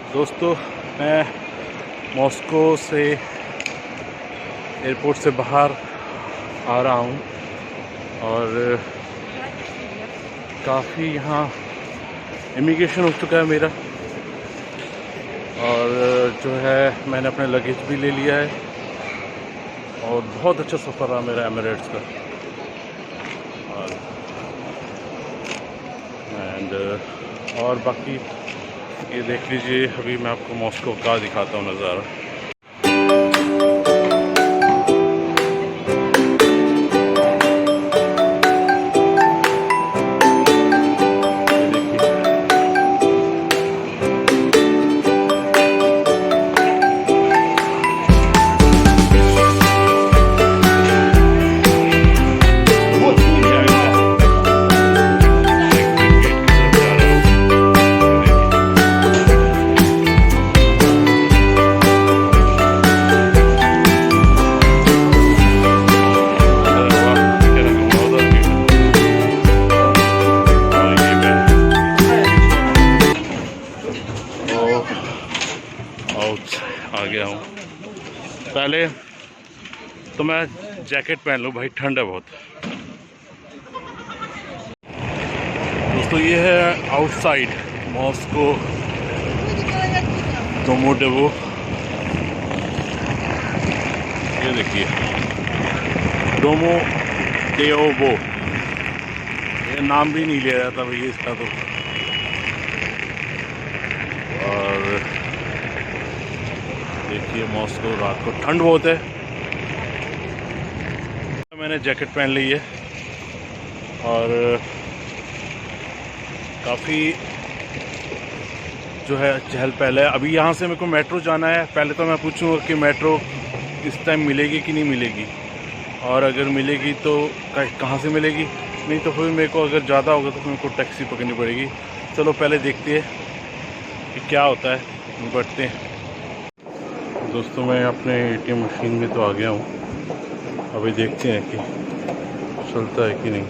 दोस्तों, मैं मॉस्को से एयरपोर्ट से बाहर आ रहा हूँ और काफ़ी यहाँ इमिग्रेशन हो चुका है मेरा, और जो है मैंने अपना लगेज भी ले लिया है और बहुत अच्छा सफ़र रहा मेरा एमिरेट्स का। और बाकी ये देख लीजिए, अभी मैं आपको मॉस्को का दिखाता हूँ नज़ारा। आ गया हूँ। पहले तो मैं जैकेट पहन लूँ भाई, ठंड है बहुत। दोस्तों ये है आउटसाइड मॉस्को दोमोदेडोवो। ये देखिए दोमोदेडोवो, ये नाम भी नहीं लिया जाता भैया इसका तो। और देखिए मॉस्को, रात को ठंड बहुत है। मैंने जैकेट पहन ली है और काफ़ी जो है चहल पहल है। अभी यहाँ से मेरे को मेट्रो जाना है। पहले तो मैं पूछूंगा कि मेट्रो इस टाइम मिलेगी कि नहीं मिलेगी, और अगर मिलेगी तो कहाँ से मिलेगी, नहीं तो फिर मेरे को अगर ज़्यादा होगा तो फिर मेरे को टैक्सी पकड़नी पड़ेगी। चलो पहले देखते हैं कि क्या होता है, बढ़ते हैं। दोस्तों मैं अपने एटीएम मशीन में तो आ गया हूँ, अभी देखते हैं कि चलता है कि नहीं।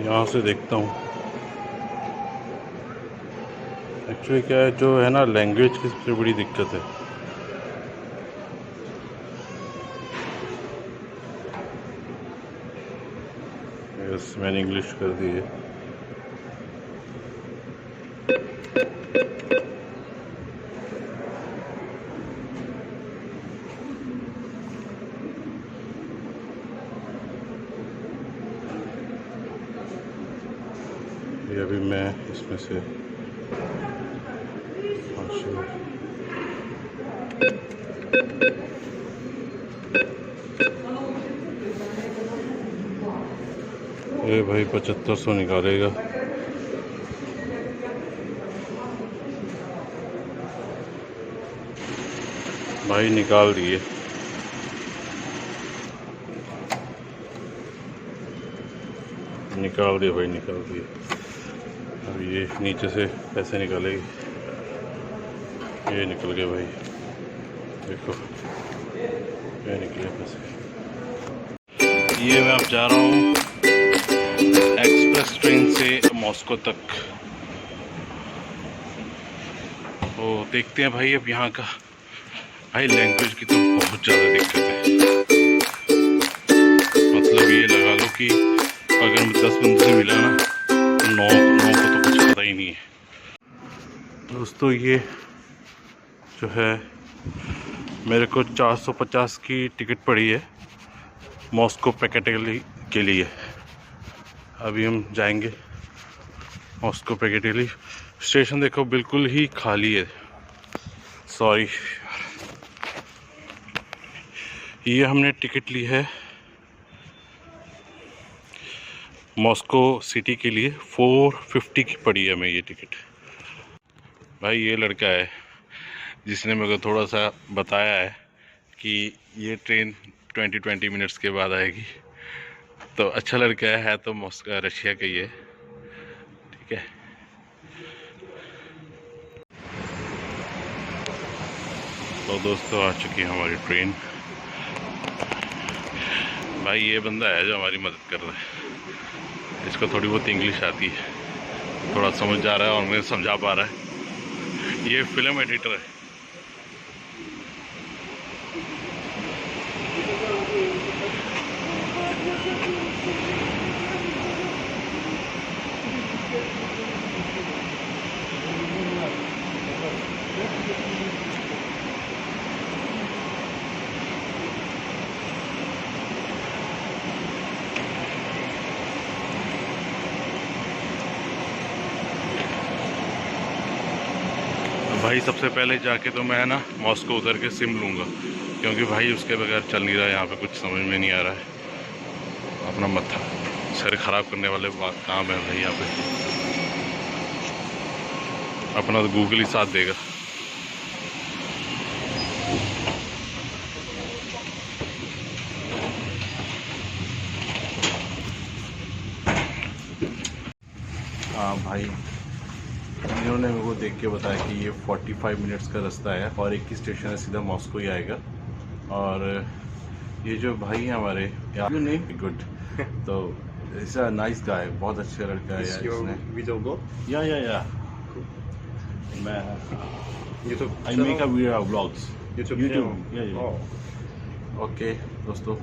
यहाँ से देखता हूँ। एक्चुअली क्या है, जो है ना, लैंग्वेज की सबसे बड़ी दिक्कत है। यस, मैंने इंग्लिश कर दी है। ये अभी मैं इसमें से ये भाई 7500 निकालेगा। भाई निकाल दिए। निकाल दिए भाई, निकाल दिए। अब ये नीचे से पैसे निकालेगी। ये निकल गए भाई, देखो ये निकले पैसे। ये मैं अब जा रहा हूँ एक्सप्रेस ट्रेन से मॉस्को तक। तो देखते हैं भाई अब यहाँ का। भाई लैंग्वेज की तो बहुत ज़्यादा दिक्कत है। मतलब ये लगा लो कि अगर 10 बंदे से मिला ना तो 9 को तो कुछ पता ही नहीं है। दोस्तों ये जो है मेरे को 450 की टिकट पड़ी है मॉस्को पैकेटली के लिए। अभी हम जाएंगे मॉस्को पैकेटली। स्टेशन देखो बिल्कुल ही खाली है। सॉरी, ये हमने टिकट ली है मॉस्को सिटी के लिए। 450 की पड़ी है हमें ये टिकट। भाई ये लड़का है जिसने मेरे को थोड़ा सा बताया है कि ये ट्रेन 20 मिनट्स के बाद आएगी। तो अच्छा लड़का है तो मॉस्को रशिया का ही है, ठीक है। तो दोस्तों आ चुकी है हमारी ट्रेन भाई ये बंदा है जो हमारी मदद कर रहा है, इसको थोड़ी बहुत इंग्लिश आती है, थोड़ा समझ जा रहा है और मुझे समझा पा रहा है। ये फिल्म एडिटर है। भाई सबसे पहले जाके तो मैं ना मॉस्को उतर के सिम लूँगा, क्योंकि भाई उसके बगैर चल नहीं रहा है। यहाँ पे कुछ समझ में नहीं आ रहा है। अपना मत्था सर ख़राब करने वाले काम है भाई यहाँ पे। अपना तो गूगल ही साथ देगा। हाँ भाई, इन्होंने मेरे को देख के बताया कि ये 45 मिनट्स का रास्ता है और एक ही स्टेशन है, सीधा मॉस्को ही आएगा। और ये जो भाई हैं हमारे, गुड, तो ऐसा नाइस गाय, बहुत अच्छा लड़का है यार। इसने वीडियो गो या मैं YouTube I make a video vlogs YouTube या ओके दोस्तों,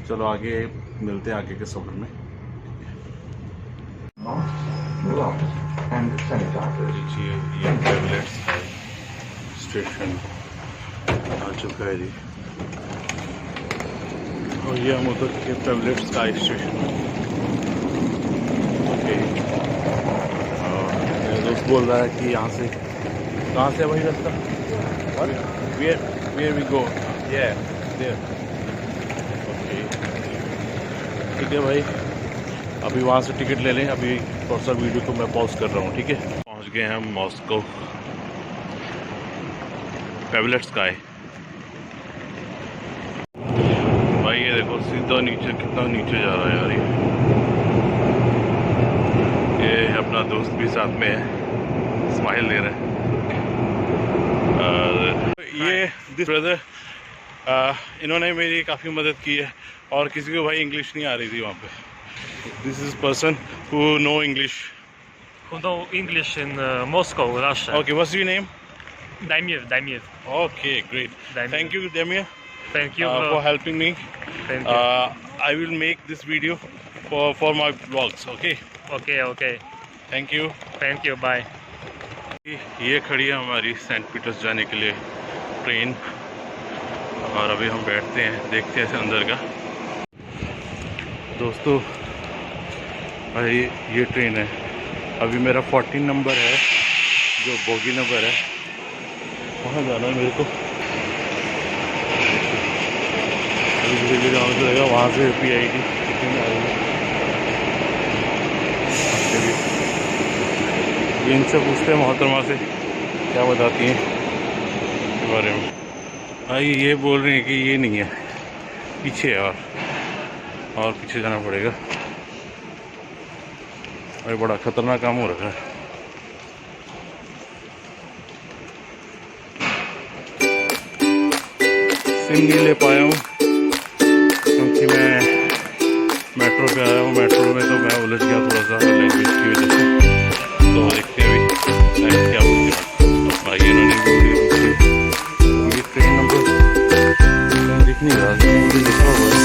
चलो आगे मिलते हैं आगे के सफर में। ये टैबलेट्स है, स्टेशन आ चुका है जी, और ये हम उधर के टैबलेट्स का स्टेशन है। ओके, मेरा दोस्त बोल रहा है कि यहाँ से कहाँ से है भाई रास्ता? Where we go? Yeah, there. Okay, ठीक है भाई, अभी वहाँ से टिकट ले लें। अभी थोड़ा सा वीडियो को मैं पॉज कर रहा हूँ, ठीक है। पहुँच गए हैं हम मॉस्को टैबलेट्स का है। भाई ये देखो सीधा नीचे, कितना नीचे जा रहा है यार। ये अपना दोस्त भी साथ में है, स्माइल दे रहा है। ये दिस ब्रदर, इन्होंने मेरी काफ़ी मदद की है, और किसी को भाई इंग्लिश नहीं आ रही थी वहाँ पे। This is person who know English. Who know English in Moscow, Russia. Okay, what's your name? Damir. Okay, great. Damir. Thank you, Damir, Thank you, for helping me. Thank you. I will make this video for my vlogs. Okay. Okay. Thank you. Thank you, bye. ये खड़ी है हमारी Saint Peters जाने के लिए train, और अभी हम बैठते हैं, देखते हैं अंदर का। दोस्तों भाई ये ट्रेन है, अभी मेरा 14 नंबर है जो बोगी नंबर है। वहाँ जाना है मेरे को, अभी धीरे धीरे आना पड़ेगा। वहाँ से PIT कितने में आएगी ये इनसे पूछते हैं, मोहतरमा से क्या बताती हैं इसके बारे में। भाई ये बोल रहे हैं कि ये नहीं है, पीछे है, और पीछे जाना पड़ेगा। भाई बड़ा खतरनाक काम हो रखा है। सिम नहीं ले पाया हूँ क्योंकि मैं मेट्रो पे आया हूँ। मेट्रो में तो मैं उलझ गया थोड़ा सा लैंग्वेज की वजह से। तो देखते हैं अभी क्या बोलते हैं। भाई इन्होंने ये ट्रेन नंबर दिख नहीं रहा, लिखा हुआ है।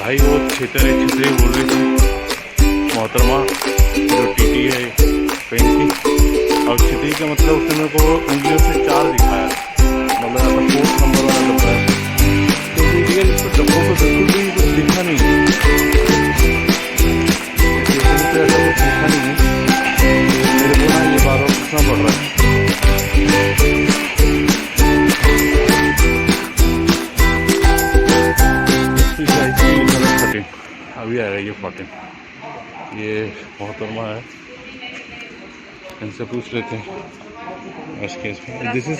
भाई वो छितरी बोल रही थी मोहतरमा जो TT है ट्रेन की। और छितरी का मतलब उसने मेरे को उंगलियों से 4 दिखाया, मतलब यहाँ पर 4 नंबर वाला डब्बा है। तो रियल इस पर डब्बों को बिल्कुल भी कुछ दिखा नहीं है, ऐसा कुछ दिखा नहीं है। मेरे को ना ये बार पूछना पड़ रहा है। अभी आएगा ये 14। ये मोहतरमा है, इनसे पूछ लेते हैं। This is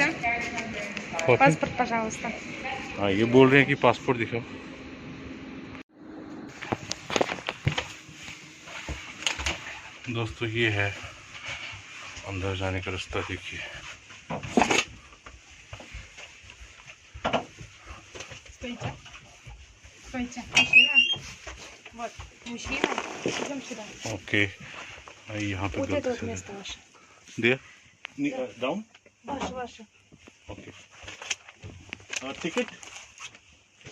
Паспорт, пожалуйста. हाँ, ये बोल रहे हैं कि पासपोर्ट दिखाओ। दोस्तों ये है अंदर जाने का रास्ता, देखिए। Стойте. Стойте. Мужчина. Вот. Мужчина. Идем сюда. ओके, यहाँ पे Вот это вот गलती место ваше. से दिया down. Ваше. Okay, ticket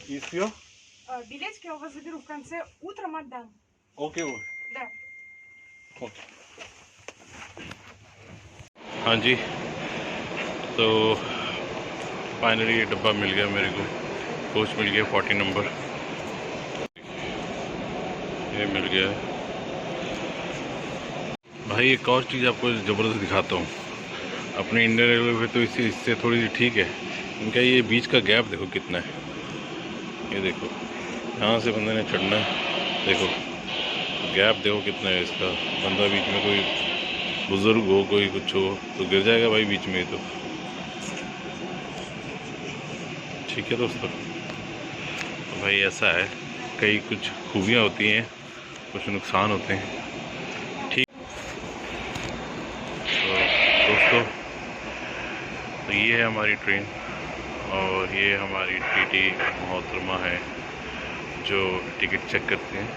is your. Билетики я у вас заберу в конце. Утром отдам. Okay Да. Okay. हाँ जी, तो फाइनली ये डब्बा मिल गया मेरे को, कोच मिल गया 40 नंबर, ये मिल गया है भाई। एक और चीज़ आपको ज़बरदस्त दिखाता हूँ। अपने इंडियन रेलवे पे तो इससे थोड़ी सी ठीक है, इनका ये बीच का गैप देखो कितना है। ये देखो, यहाँ से बंदे ने चढ़ना है, देखो गैप देखो कितना है इसका। बंदा बीच में कोई बुजुर्ग हो, कोई कुछ हो तो गिर जाएगा भाई बीच में। तो ठीक है दोस्तों, तो भाई ऐसा है, कई कुछ खूबियाँ होती हैं, कुछ नुकसान होते हैं। ठीक तो दोस्तों, तो ये है हमारी ट्रेन और ये हमारी टीटी मोहतरमा है जो टिकट चेक करते हैं।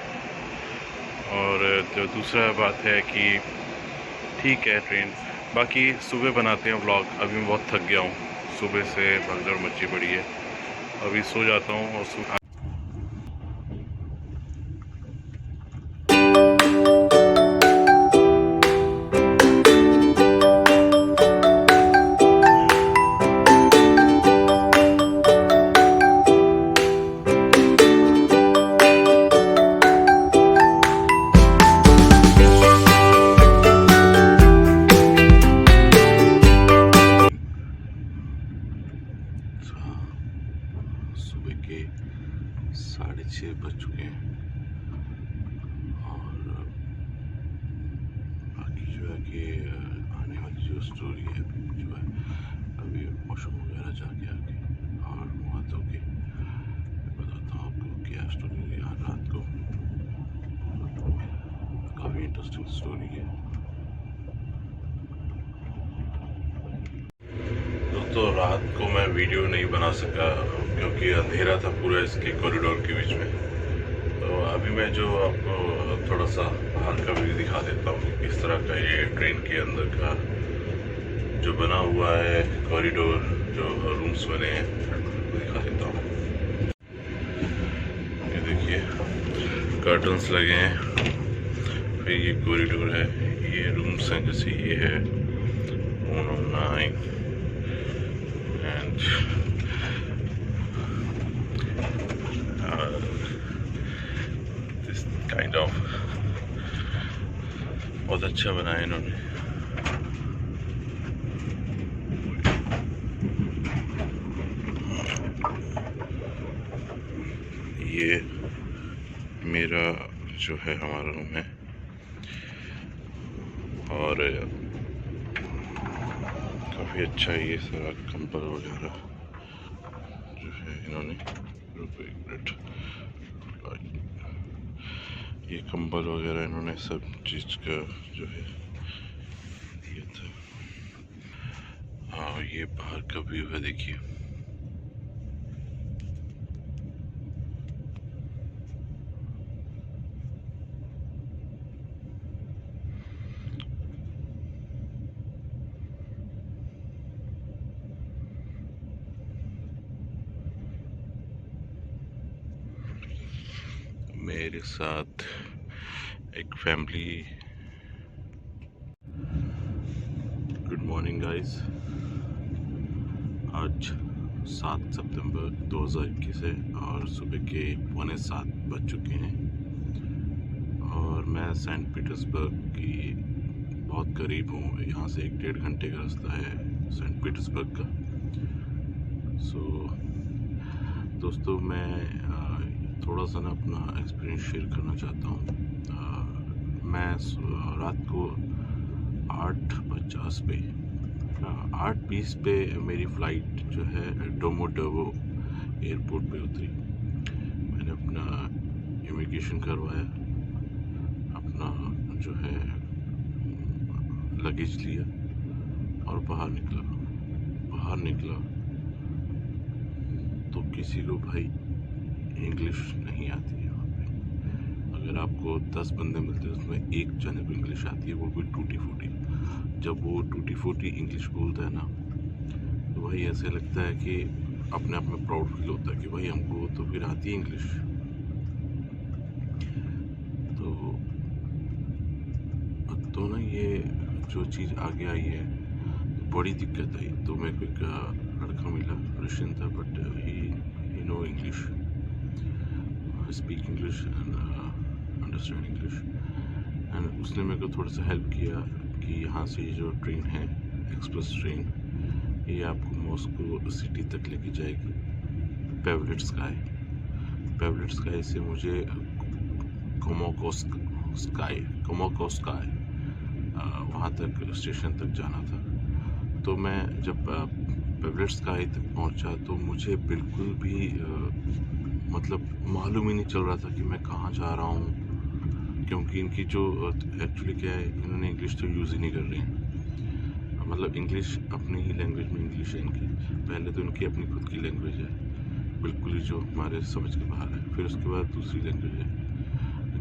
और जो दूसरा बात है कि ठीक है ट्रेन, बाकी सुबह बनाते हैं व्लॉग। अभी मैं बहुत थक गया हूँ, सुबह से भगदड़ मची पड़ी है, अभी सो जाता हूँ और सुबह सुबह के 6:30 बज चुके हैं। और बाकी जो है कि आने वाली जो स्टोरी है जो है, अभी मौसम वगैरह जाके आके और मुँह धो के बताता हूँ आपको क्या स्टोरी है। आज रात को काफ़ी इंटरेस्टिंग स्टोरी है दोस्तों। रात को मैं वीडियो नहीं बना सका क्योंकि अंधेरा था पूरा इसके कॉरिडोर के बीच में। तो अभी मैं जो आपको थोड़ा सा बाहर का व्यू दिखा देता हूँ, इस तरह का ये ट्रेन के अंदर का जो बना हुआ है कॉरिडोर, जो रूम्स बने हैं, वो दिखा देता हूँ। ये देखिए कर्टन्स लगे हैं, फिर ये कॉरिडोर है, ये रूम्स हैं, जैसे ये है 109 एंड दिस काइंड ऑफ बहुत अच्छा बनाया इन्होंने। ये मेरा जो है हमारा रूम है और काफ़ी अच्छा ये सारा कंबल वगैरह जो है इन्होंने, रुको एक मिनट, ये कंबल वगैरह इन्होंने सब चीज़ का जो है दिया था। हाँ, ये बाहर का व्यू है, देखिए मेरे साथ एक फैमिली। गुड मॉर्निंग गाइस, आज 7 सितंबर 2021 है और सुबह के 6:45 बज चुके हैं और मैं सेंट पीटर्सबर्ग की बहुत करीब हूँ। यहाँ से 1-1.5 घंटे का रास्ता है सेंट पीटर्सबर्ग का। सो दोस्तों, मैं थोड़ा सा ना अपना एक्सपीरियंस शेयर करना चाहता हूँ। मैं रात को 8:50 पे 8:20 पे मेरी फ़्लाइट जो है डोमोडोवो एयरपोर्ट पे उतरी। मैंने अपना इमिग्रेशन करवाया, अपना जो है लगेज लिया और बाहर निकला तो किसी को भाई इंग्लिश नहीं आती है वहाँ पे। अगर आपको 10 बंदे मिलते हैं उसमें एक जने को इंग्लिश आती है, वो भी टूटी फूटी। जब वो टूटी फूटी इंग्लिश बोलता है ना तो भाई ऐसे लगता है कि अपने आप में प्राउड फील होता है कि भाई हमको तो फिर आती है इंग्लिश। तो ना ये जो चीज़ आगे आई है बड़ी दिक्कत आई। तो मेरे को एक लड़का मिला, रशियन था, but he no English, speak English and understand English. And उसने मेरे को थोड़ा सा हेल्प किया कि यहाँ से जो ट्रेन है, एक्सप्रेस ट्रेन, ये आपको मॉस्को सिटी तक लेके जाएगी। पेवलेट स्काई से मुझे कोमोकोस्काई वहाँ तक स्टेशन तक जाना था। तो मैं जब पेवलेट स्काई तक पहुँचा तो मुझे बिल्कुल भी मतलब मालूम ही नहीं चल रहा था कि मैं कहाँ जा रहा हूँ, क्योंकि इनकी जो एक्चुअली क्या है, इन्होंने इंग्लिश तो यूज़ ही नहीं कर रहे हैं। मतलब इंग्लिश अपनी ही लैंग्वेज में इंग्लिश है इनकी। पहले तो इनकी अपनी खुद की लैंग्वेज है बिल्कुल ही जो हमारे समझ के बाहर है, फिर उसके बाद दूसरी लैंग्वेज है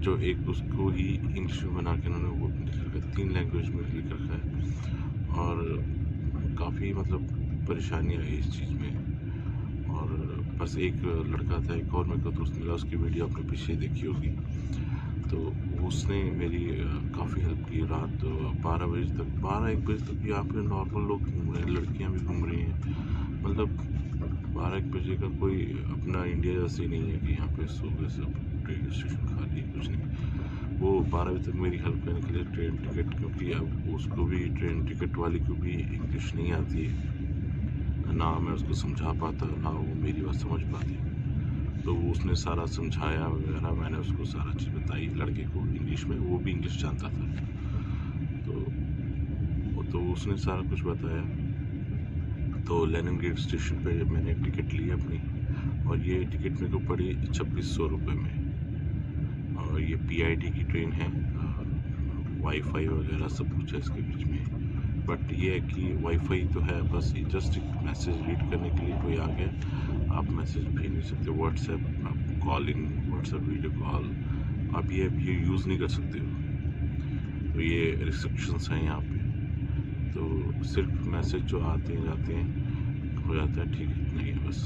जो एक उसको ही इंग्लिश में बना के उन्होंने वो लिख रखा है, 3 लैंग्वेज में लिख रखा है। और काफ़ी मतलब परेशानी आई इस चीज़ में। और बस एक लड़का था, एक और मेरे को दोस्त मिला, उसकी वीडियो आपने पीछे देखी होगी, तो उसने मेरी काफ़ी हेल्प की। रात 12-1 बजे तक यहाँ पे नॉर्मल लोग घूम रहे हैं, लड़कियाँ भी घूम रही हैं। मतलब 12-1 बजे का कोई अपना इंडिया जैसे नहीं है कि यहाँ पे सो गए सब, ट्रेन स्टेशन खाली है, कुछ नहीं। वो 12 बजे तक मेरी हेल्प करने के लिए ट्रेन टिकट, क्योंकि अब उसको भी ट्रेन टिकट वाले को भी इंग्लिश नहीं आती है ना, मैं उसको समझा पाता ना वो मेरी बात समझ पाती। तो उसने सारा समझाया वगैरह, मैंने उसको सारा चीज़ बताई लड़के को इंग्लिश में, वो भी इंग्लिश जानता था। तो उसने सारा कुछ बताया। तो लेनिनग्रेड स्टेशन पे मैंने टिकट ली अपनी, और ये टिकट मेरे को पड़ी 2600 रुपये में। और ये PID की ट्रेन है, वाईफाई वगैरह सब कुछ है इसके बीच में। बट ये है कि वाईफाई तो है, बस जस्ट एक मैसेज रीड करने के लिए कोई आ गया, आप मैसेज भेज नहीं सकते। व्हाट्सएप, आप कॉलिंग, व्हाट्सएप वीडियो कॉल, आप ये यूज़ नहीं कर सकते हो। तो ये रिस्ट्रिक्शंस हैं यहाँ पे। तो सिर्फ मैसेज जो आते हैं जाते हैं हो जाता है, ठीक नहीं है बस।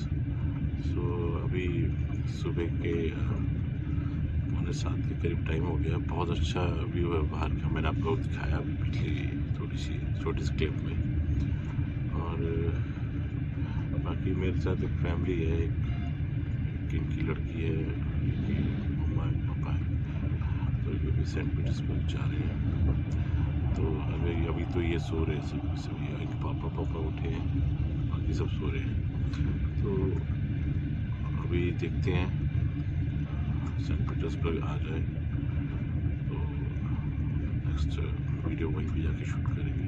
सो अभी सुबह के 6:45 के करीब टाइम हो गया। बहुत अच्छा व्यू है बाहर का, मैंने आपको दिखाया अभी पिछली छोटी सी क्लिप में। और बाकी मेरे साथ एक फैमिली है, एक इनकी लड़की है, मम्मा है, पापा है। तो ये भी सेंट पीटर्सबर्ग जा रहे हैं। तो अभी तो ये सो रहे हैं सभी, एक पापा उठे हैं, बाकी सब सो रहे हैं। तो अभी देखते हैं सेंट पीटर्सबर्ग आ जाए तो नेक्स्ट वीडियो वहीं पे जाके शूट करेंगे।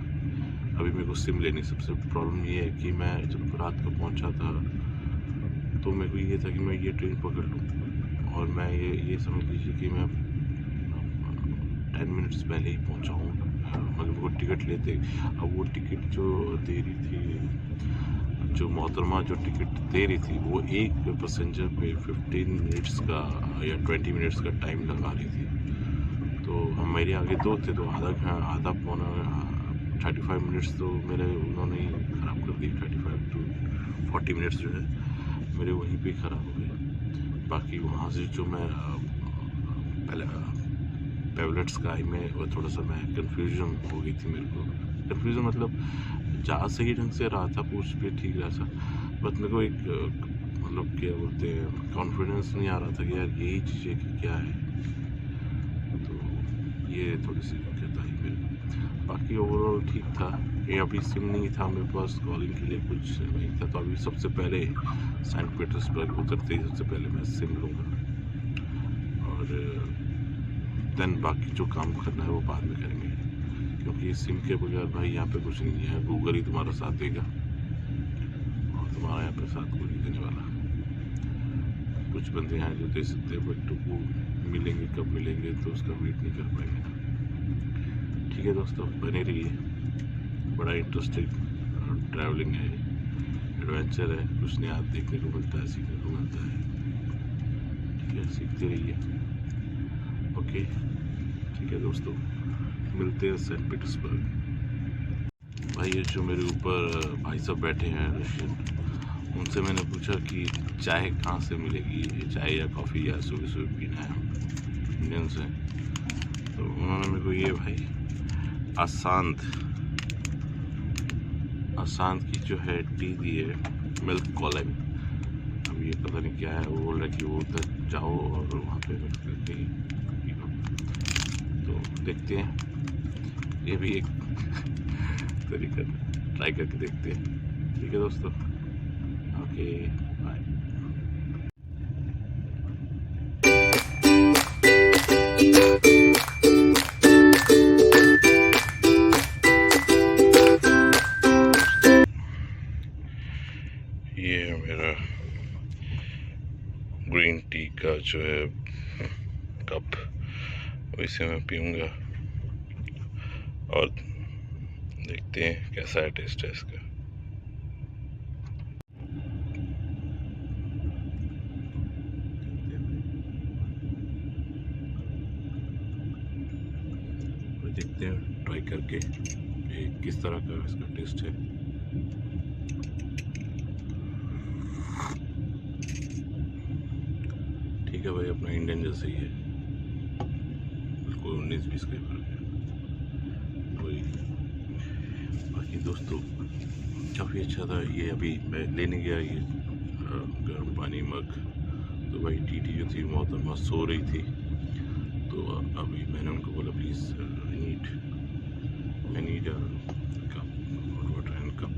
अभी मेरे को सिम लेनी, सबसे प्रॉब्लम ये है कि मैं जब रात को पहुंचा था तो मेरे को ये था कि मैं ये ट्रेन पकड़ लूँ, और मैं ये समझ लीजिए कि मैं 10 मिनट्स पहले ही पहुंचा हूँ। मतलब वो टिकट लेते, अब वो टिकट जो दे रही थी, जो मोहतरमा जो टिकट दे रही थी, वो एक पैसेंजर पे 15 मिनट्स का या 20 मिनट्स का टाइम लगा रही थी। तो हम मेरे आगे 2 थे, तो आधा पौना 35 मिनट्स तो मेरे उन्होंने ही ख़राब कर दी। 35 to 40 मिनट्स जो है मेरे वहीं पे ख़राब हो गए। बाकी वहाँ से जो मैं पहले पेवलेट स्काई में वो थोड़ा सा मैं कन्फ्यूजन हो गई थी। मेरे को कन्फ्यूजन मतलब जा सही ढंग से रहा था, पूछ भी ठीक रहा था, बट मेरे को एक मतलब क्या बोलते हैं, कॉन्फिडेंस नहीं आ रहा था कि यार यही चीज़ें कि क्या है। तो ये थोड़ी सी दिक्कत आई मेरे को। बाकी ओवरऑल ठीक था। ये अभी सिम नहीं था मेरे पास, कॉलिंग के लिए कुछ नहीं था। तो अभी सबसे पहले सेंट पीटर्सबर्ग उतरते ही सबसे पहले मैं सिम लूँगा। और देन बाकी जो काम करना है वो बाद में करेंगे, क्योंकि सिम के बगैर भाई यहाँ पे कुछ नहीं है। गूगल ही तुम्हारा साथ देगा और तुम्हारा यहाँ पे साथ कोई नहीं देने वाला। कुछ बंदे हैं जो दे सकते हैं, बट वो मिलेंगे कब मिलेंगे तो उसका वेट नहीं कर पाएंगे ना। ठीक है दोस्तों, बने रहिए। बड़ा इंटरेस्टिंग ट्रैवलिंग है, एडवेंचर है, कुछ नया देखने को मिलता है, सीखने को मिलता है। ठीक है, सीखते रहिए। ओके, ठीक है दोस्तों, मिलते हैं सेंट पीटर्सबर्ग। भाई ये जो मेरे ऊपर भाई साहब बैठे हैं रशियन, उनसे मैंने पूछा कि चाय कहाँ से मिलेगी, चाय या कॉफ़ी या सुबह सुबह पीना है, इंडियन से। तो उन्होंने मेरे को ये भाई आसांत की जो है टी दी है, मिल्क कॉलम। अब ये पता नहीं क्या है, वो बोल रहा है कि वो उधर जाओ और वहाँ पे मिक्स करके पीना। तो देखते हैं, ये भी एक तरीका ट्राई करके देखते हैं। ठीक है दोस्तों, ओके बाय। ये है मेरा ग्रीन टी का जो है कप, वैसे मैं पीऊँगा और देखते हैं कैसा है टेस्ट है इसका। देखते हैं ट्राई करके कि किस तरह का इसका टेस्ट है। ठीक है भाई, अपना इंडियन जैसे ही है, बिल्कुल 19-20 का फर्क है वही। बाकी दोस्तों काफ़ी अच्छा था ये। अभी मैं लेने गया ये गर्म पानी मग, तो भाई टीटी जो थी मोहतरमा सो रही थी, तो अभी मैंने उनको बोला please I need cup water and cup.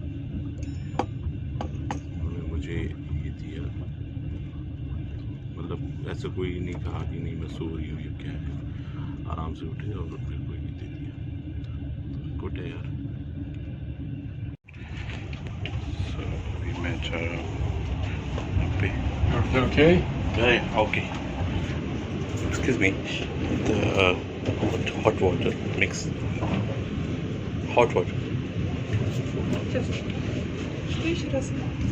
उन्होंने मुझे ये दिया, मतलब ऐसा कोई नहीं कहा कि नहीं मैं सो रही हूँ या क्या है, आराम से उठे और मेरे को ये दे दिया। तो गुड है यार। अभी मैं जा रहा हूँ यहाँ पे। Okay. Okay. Excuse me. The hot water mix. Hot water. Что еще раз?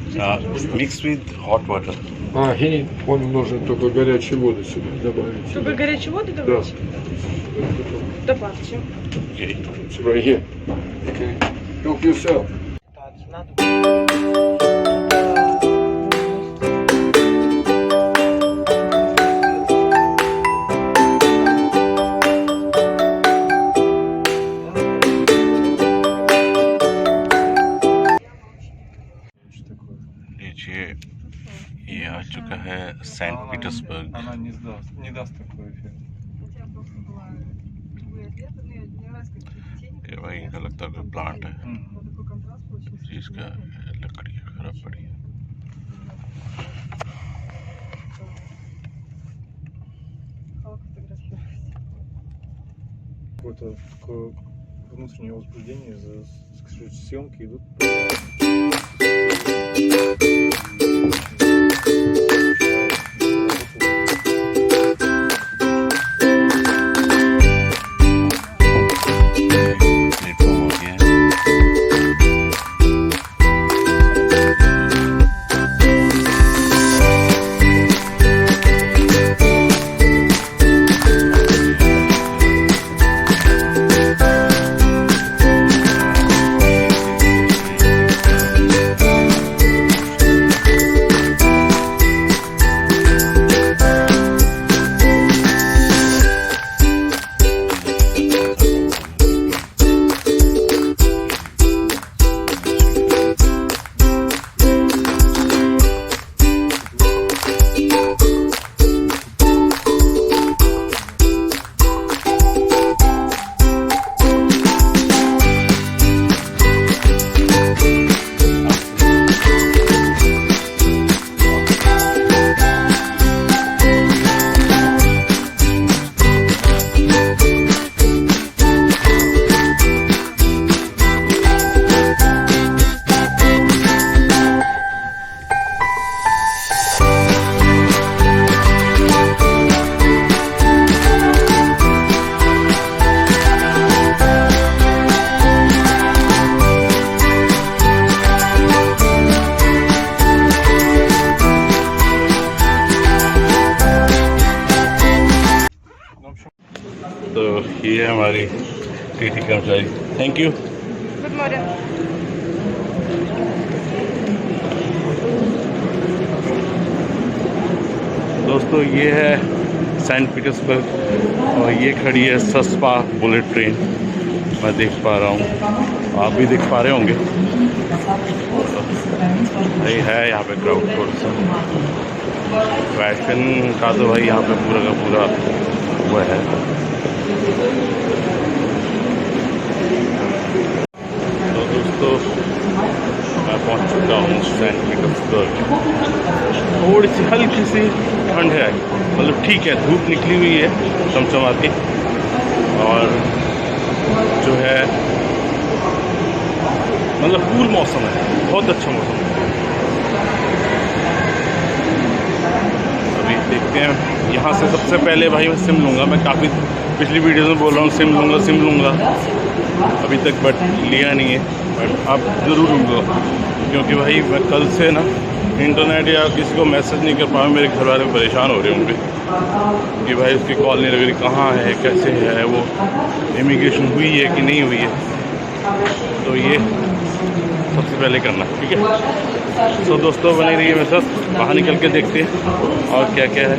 Скажите, пожалуйста. Mixed with hot water. Он нужен только горячую воду сюда добавить. Только горячую воду добавить? Добавьте. Okay. It's right here. Okay. Help yourself. लीजिए, ये आ चुका है सेंट पीटर्सबर्ग। Она не даст такой эффект. ये भाई इनका लगता है कोई प्लांट है, जिसका लकड़ी खराब पड़ी है। Какое-то такое внутреннее возбуждение, съемки идут. ये है हमारी टीटी कर्मचारी। Thank you. Good morning. दोस्तों ये है सेंट पीटर्सबर्ग और ये खड़ी है सस्पा बुलेट ट्रेन। मैं देख पा रहा हूँ, आप भी देख पा रहे होंगे। भाई है यहाँ पे क्राउड थोड़ा सा, फैशन का तो भाई यहाँ पे पूरा का पूरा हुआ है। तो दोस्तों मैं पहुँच चुका हूँ सेंट पीटर्सबर्ग। थोड़ी सी हल्की सी ठंड है, मतलब ठीक है, धूप निकली हुई है चमचमाती, और जो है मतलब कूल मौसम है, बहुत अच्छा मौसम है। अभी देखते हैं यहाँ से। सबसे पहले भाई मैं सिम लूँगा। मैं काफ़ी पिछली वीडियो में बोल रहा हूँ सिम लूँगा अभी तक, बट लिया नहीं है। बट अब ज़रूर लूँगा, क्योंकि भाई मैं कल से ना इंटरनेट या किसी को मैसेज नहीं कर पाया। मेरे घर वाले परेशान हो रहे होंगे कि भाई उसकी कॉल नहीं लग रही, कहाँ है, कैसे है, वो इमिग्रेशन हुई है कि नहीं हुई है। तो ये सबसे पहले करना, ठीक है। तो दोस्तों बने रहिए मेरे साथ, बाहर निकल के देखते हैं और क्या क्या है।